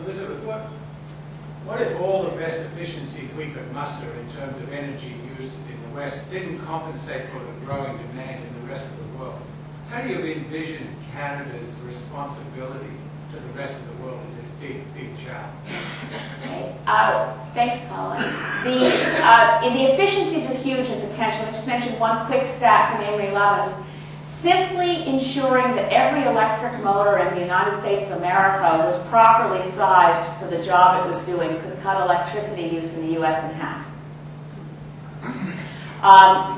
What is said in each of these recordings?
Elizabeth, what if all the best efficiencies we could muster in terms of energy use in the West didn't compensate for the growing demand in the rest of the world? How do you envision Canada's responsibility to the rest of the world in this big, big challenge? Okay. Thanks, Colin. The efficiencies are huge in potential. I just mentioned one quick stat from Amory Lovins. Simply ensuring that every electric motor in the United States of America was properly sized for the job it was doing could cut electricity use in the U.S. in half.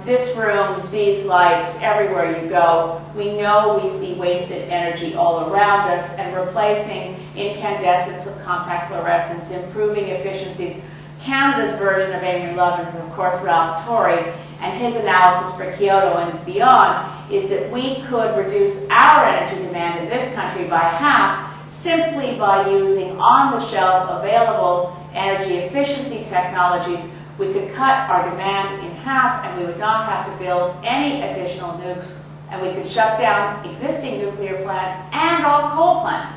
This room, these lights, everywhere you go, we know we see wasted energy all around us, and replacing incandescence with compact fluorescence, improving efficiencies. Canada's version of Amory Lovins, and of course Ralph Torrey, and his analysis for Kyoto and beyond, is that we could reduce our energy demand in this country by half simply by using on-the-shelf available energy efficiency technologies. We could cut our demand in half, and we would not have to build any additional nukes, and we could shut down existing nuclear plants and all coal plants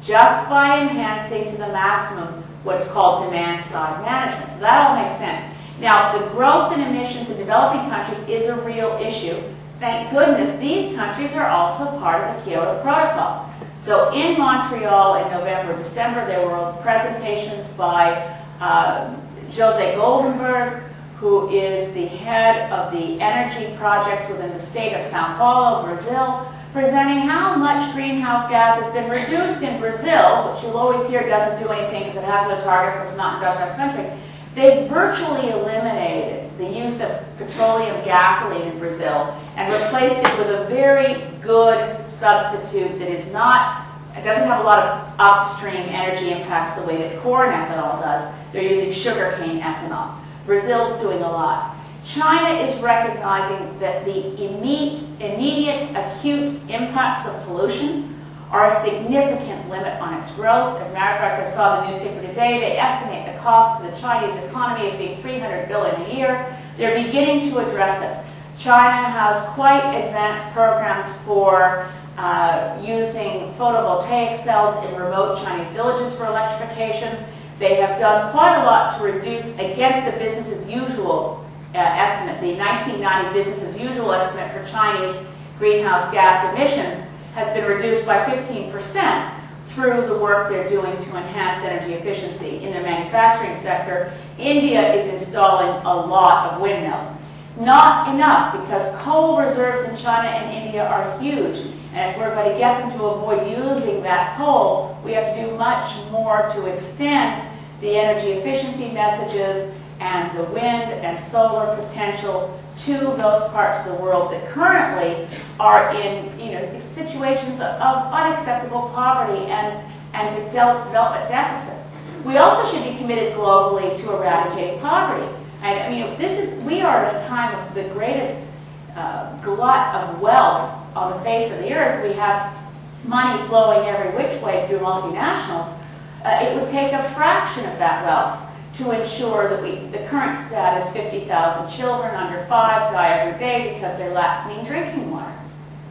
just by enhancing to the maximum what's called demand-side management. So that all makes sense. Now, the growth in emissions in developing countries is a real issue. Thank goodness these countries are also part of the Kyoto Protocol. So in Montreal in November, December, there were presentations by Jose Goldenberg, who is the head of the energy projects within the state of Sao Paulo, Brazil, presenting how much greenhouse gas has been reduced in Brazil, which you'll always hear doesn't do anything because it has no targets, so it's not an industrial country. They virtually eliminated the use of petroleum gasoline in Brazil and replaced it with a very good substitute that is not, it doesn't have a lot of upstream energy impacts the way that corn ethanol does. They're using sugarcane ethanol. Brazil's doing a lot. China is recognizing that the immediate acute impacts of pollution are a significant limit on its growth. As a matter of fact, I saw in the newspaper today, they estimate the cost to the Chinese economy of being $300 billion a year. They're beginning to address it. China has quite advanced programs for using photovoltaic cells in remote Chinese villages for electrification. They have done quite a lot to reduce against the business as usual estimate. The 1990 business as usual estimate for Chinese greenhouse gas emissions has been reduced by 15% through the work they're doing to enhance energy efficiency in the manufacturing sector. India is installing a lot of windmills. Not enough, because coal reserves in China and India are huge. And if we're going to get them to avoid using that coal, we have to do much more to extend the energy efficiency messages and the wind and solar potential to those parts of the world that currently are in situations of unacceptable poverty and development deficits. We also should be committed globally to eradicating poverty. And I mean, we are at a time of the greatest glut of wealth on the face of the earth. We have money flowing every which way through multinationals. It would take a fraction of that wealth to ensure that the current stat is 50,000 children under 5 die every day because they lack clean drinking water.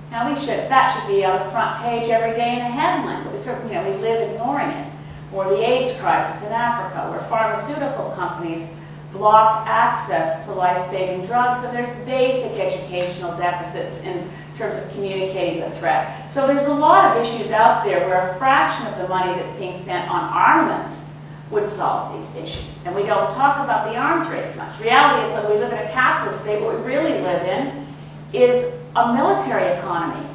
Now that should be on the front page every day in a headline, but we live ignoring it. Or the AIDS crisis in Africa, where pharmaceutical companies block access to life-saving drugs, and there's basic educational deficits in terms of communicating the threat. So there's a lot of issues out there where a fraction of the money that's being spent on armaments would solve these issues. And we don't talk about the arms race much. Reality is when we live in a capitalist state, what we really live in is a military economy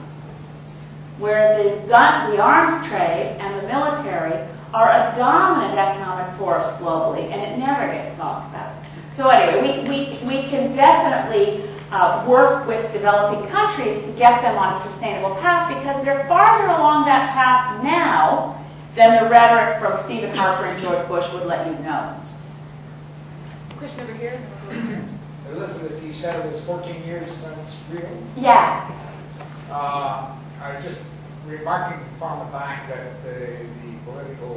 where the arms trade and the military are a dominant economic force globally, and it never gets talked about. So anyway, we can definitely work with developing countries to get them on a sustainable path because they're farther along that path now than the rhetoric from Stephen Harper and George Bush would let you know. Question over here. Elizabeth, you said it was 14 years since Rio? Yeah. I was just remarking upon the fact that the political